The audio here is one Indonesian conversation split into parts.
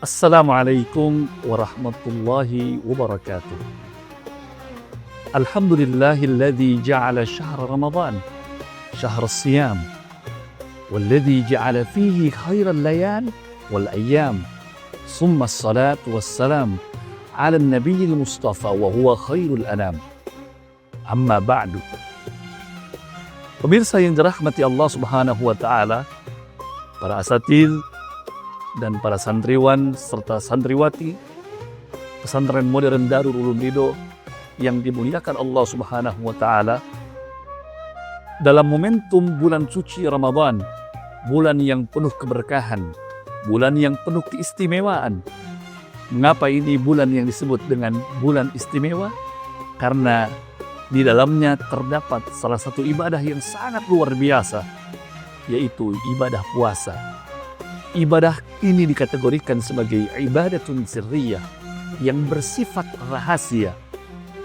Assalamualaikum warahmatullahi wabarakatuh. Alhamdulillahilladzi ja'ala syahra Ramadan syahra siyam walladzi ja'ala fihi khairal layal wal ayyam. Summa assalatu wassalam ala nabiyil mustafa wa huwa khairul anam. Amma ba'du. Pemirsa yang dirahmati Allah Subhanahu wa taala, para asatidz dan para santriwan serta santriwati pesantren modern Darul Ulum Lido yang dimuliakan Allah Subhanahu wa taala, dalam momentum bulan suci Ramadan, bulan yang penuh keberkahan, bulan yang penuh keistimewaan. Mengapa ini bulan yang disebut dengan bulan istimewa? Karena di dalamnya terdapat salah satu ibadah yang sangat luar biasa, yaitu ibadah puasa. Ibadah ini dikategorikan sebagai ibadatun sirriyah yang bersifat rahasia.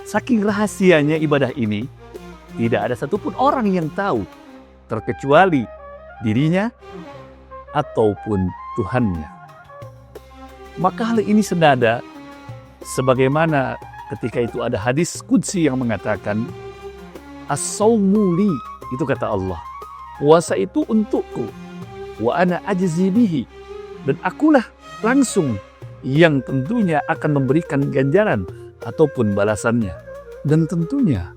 Saking rahasianya ibadah ini, tidak ada satupun orang yang tahu, terkecuali dirinya ataupun Tuhannya. Maka hal ini senada sebagaimana ketika itu ada hadis qudsi yang mengatakan, as-sawmu li, itu kata Allah, puasa itu untukku, wa ana ajzi bihi, dan akulah langsung yang tentunya akan memberikan ganjaran ataupun balasannya. Dan tentunya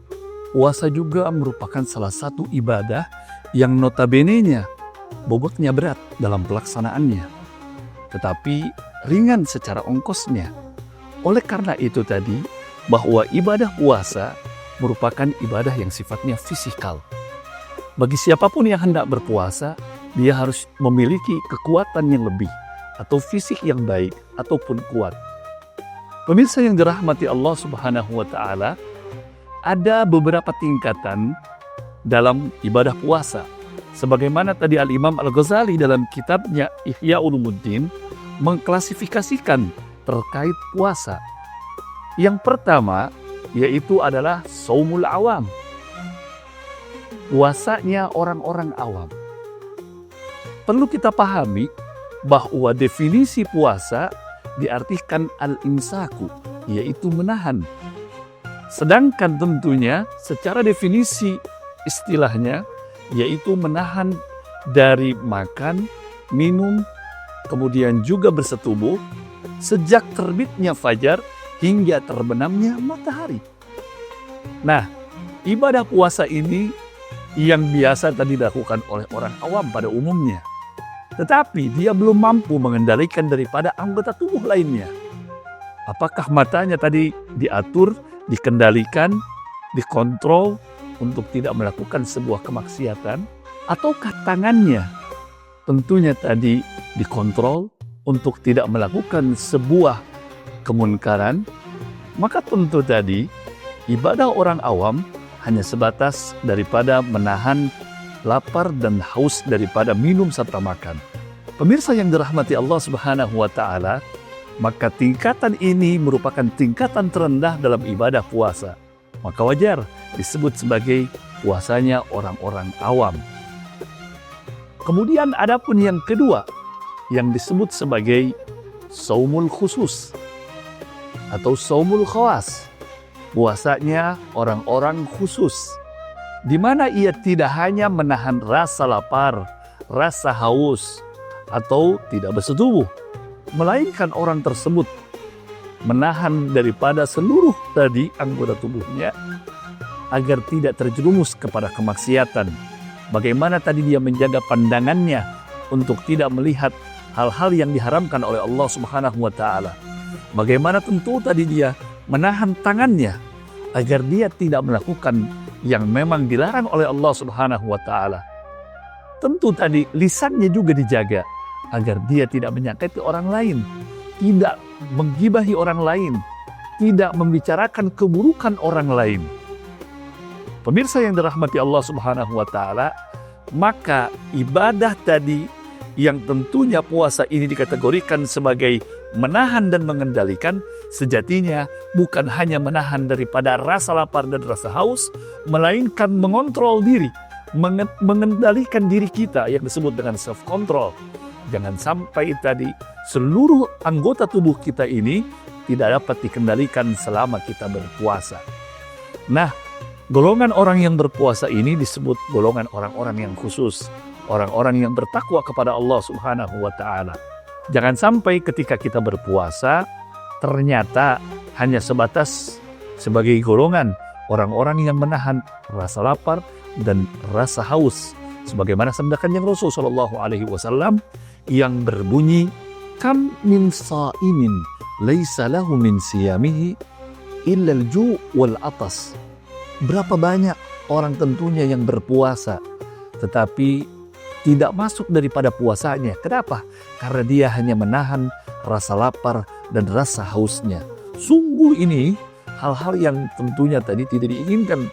puasa juga merupakan salah satu ibadah yang notabene-nya bobotnya berat dalam pelaksanaannya, tetapi ringan secara ongkosnya. Oleh karena itu tadi, bahwa ibadah puasa merupakan ibadah yang sifatnya fisikal. Bagi siapapun yang hendak berpuasa, dia harus memiliki kekuatan yang lebih atau fisik yang baik ataupun kuat. Pemirsa yang dirahmati Allah Subhanahu wa taala, ada beberapa tingkatan dalam ibadah puasa. Sebagaimana tadi Al-Imam Al-Ghazali dalam kitabnya Ihya Ulumuddin mengklasifikasikan terkait puasa. Yang pertama yaitu adalah shaumul awam, puasanya orang-orang awam. Perlu kita pahami bahwa definisi puasa diartikan al-imsaku, yaitu menahan. Sedangkan tentunya secara definisi istilahnya yaitu menahan dari makan, minum, kemudian juga bersetubuh sejak terbitnya fajar hingga terbenamnya matahari. Nah, ibadah puasa ini yang biasa tadi dilakukan oleh orang awam pada umumnya. Tetapi dia belum mampu mengendalikan daripada anggota tubuh lainnya. Apakah matanya tadi diatur, dikendalikan, dikontrol untuk tidak melakukan sebuah kemaksiatan? Ataukah tangannya tentunya tadi dikontrol untuk tidak melakukan sebuah kemunkaran? Maka tentu tadi ibadah orang awam hanya sebatas daripada menahan lapar dan haus daripada minum serta makan. Pemirsa yang dirahmati Allah Subhanahu wa taala, maka tingkatan ini merupakan tingkatan terendah dalam ibadah puasa. Maka wajar disebut sebagai puasanya orang-orang awam. Kemudian adapun yang kedua yang disebut sebagai shaumul khusus atau shaumul khawas, puasanya orang-orang khusus, di mana ia tidak hanya menahan rasa lapar, rasa haus, atau tidak bersetubuh, melainkan orang tersebut menahan daripada seluruh tadi anggota tubuhnya agar tidak terjerumus kepada kemaksiatan. Bagaimana tadi dia menjaga pandangannya untuk tidak melihat hal-hal yang diharamkan oleh Allah Subhanahu wa taala. Bagaimana tentu tadi dia menahan tangannya agar dia tidak melakukan yang memang dilarang oleh Allah Subhanahu wa taala. Tentu tadi lisannya juga dijaga agar dia tidak menyakiti orang lain, tidak menggibahi orang lain, tidak membicarakan keburukan orang lain. Pemirsa yang dirahmati Allah Subhanahu wa taala, maka ibadah tadi yang tentunya puasa ini dikategorikan sebagai menahan dan mengendalikan, sejatinya bukan hanya menahan daripada rasa lapar dan rasa haus, melainkan mengontrol diri, mengendalikan diri kita yang disebut dengan self-control. Jangan sampai tadi seluruh anggota tubuh kita ini tidak dapat dikendalikan selama kita berpuasa. Nah, golongan orang yang berpuasa ini disebut golongan orang-orang yang khusus, orang-orang yang bertakwa kepada Allah Subhanahu wa Ta'ala. Jangan sampai ketika kita berpuasa ternyata hanya sebatas sebagai golongan orang-orang yang menahan rasa lapar dan rasa haus, sebagaimana sabda Kanjeng Rasul sallallahu alaihi wasallam yang berbunyi, kam min sa'imin laisa lahu min siyamihi illa al-ju' wal atas. Berapa banyak orang tentunya yang berpuasa tetapi tidak masuk daripada puasanya. Kenapa? Karena dia hanya menahan rasa lapar dan rasa hausnya. Sungguh ini hal-hal yang tentunya tadi tidak diinginkan.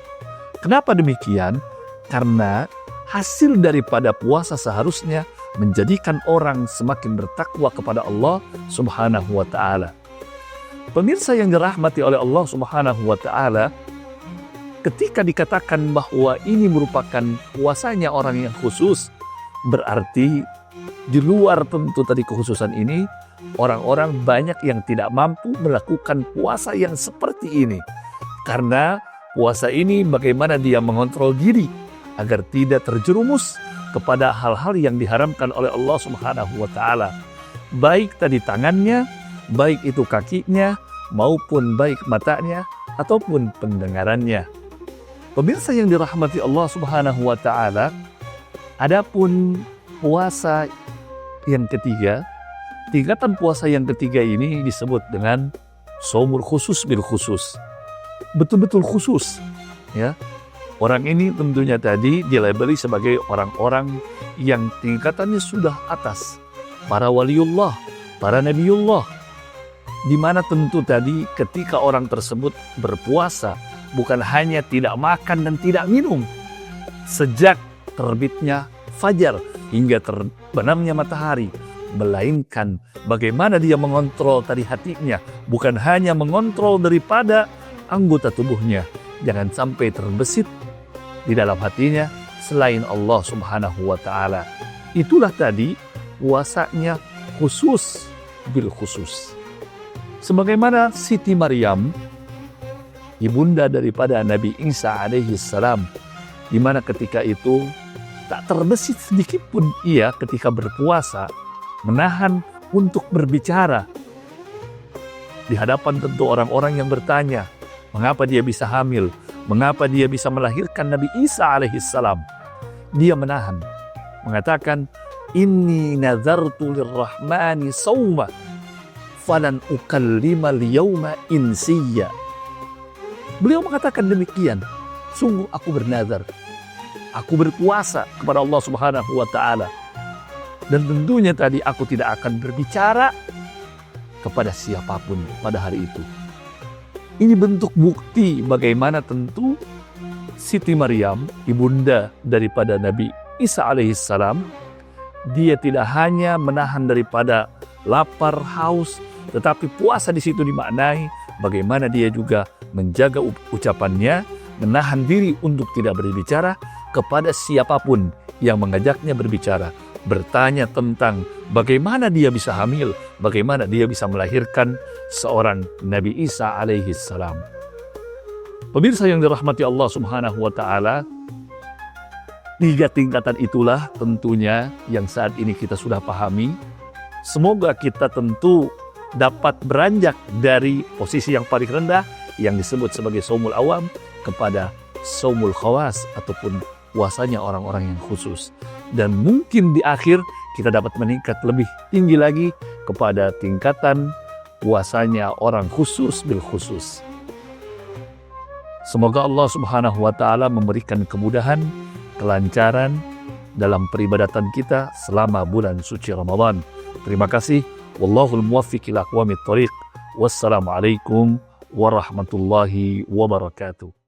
Kenapa demikian? Karena hasil daripada puasa seharusnya menjadikan orang semakin bertakwa kepada Allah Subhanahu wa Ta'ala. Pemirsa yang dirahmati oleh Allah Subhanahu wa Ta'ala, ketika dikatakan bahwa ini merupakan puasanya orang yang khusus, berarti di luar tentu tadi kekhususan ini, orang-orang banyak yang tidak mampu melakukan puasa yang seperti ini. Karena puasa ini bagaimana dia mengontrol diri agar tidak terjerumus kepada hal-hal yang diharamkan oleh Allah Subhanahu wa Ta'ala. Baik tadi tangannya, baik itu kakinya, maupun baik matanya, ataupun pendengarannya. Pemirsa yang dirahmati Allah Subhanahu wa Ta'ala, adapun puasa yang ketiga, tingkatan puasa yang ketiga ini disebut dengan shaumul khusus bil khusus. Betul-betul khusus, ya. Orang ini tentunya tadi dilabeli sebagai orang-orang yang tingkatannya sudah atas. Para waliullah, para nabiullah. Di mana tentu tadi ketika orang tersebut berpuasa, bukan hanya tidak makan dan tidak minum. Sejak terbitnya fajar hingga terbenamnya matahari. Melainkan bagaimana dia mengontrol tadi hatinya. Bukan hanya mengontrol daripada anggota tubuhnya. Jangan sampai terbesit di dalam hatinya selain Allah Subhanahu wa Ta'ala. Itulah tadi puasanya khusus bil khusus. Sebagaimana Siti Maryam, ibunda daripada Nabi Isa alaihi salam, di mana ketika itu tak terbesit sedikit pun ia ketika berpuasa menahan untuk berbicara di hadapan tentu orang-orang yang bertanya, mengapa dia bisa hamil? Mengapa dia bisa melahirkan Nabi Isa alaihissalam? Dia menahan, mengatakan, Inni nazartu lirrahmani sawma, falan ukallima liyawma insiyya. Beliau mengatakan demikian, sungguh aku bernazar, aku berpuasa kepada Allah Subhanahu wa Ta'ala. Dan tentunya tadi aku tidak akan berbicara kepada siapapun pada hari itu. Ini bentuk bukti bagaimana tentu Siti Maryam, ibunda daripada Nabi Isa alaihissalam, dia tidak hanya menahan daripada lapar, haus, tetapi puasa di situ dimaknai bagaimana dia juga menjaga ucapannya, menahan diri untuk tidak berbicara kepada siapapun yang mengajaknya berbicara, bertanya tentang bagaimana dia bisa hamil, bagaimana dia bisa melahirkan seorang Nabi Isa alaihi salam. Pemirsa yang dirahmati Allah Subhanahu wa Ta'ala, 3 tingkatan itulah tentunya yang saat ini kita sudah pahami. Semoga kita tentu dapat beranjak dari posisi yang paling rendah yang disebut sebagai shaumul awam kepada shaumul khawas ataupun puasanya orang-orang yang khusus. Dan mungkin di akhir kita dapat meningkat lebih tinggi lagi kepada tingkatan puasanya orang khusus bil khusus. Semoga Allah Subhanahu wa Ta'ala memberikan kemudahan, kelancaran dalam peribadatan kita selama bulan suci Ramadan. Terima kasih. Wallahul muwaffiq ila aqwamit thoriq. Wassalamualaikum warahmatullahi wabarakatuh.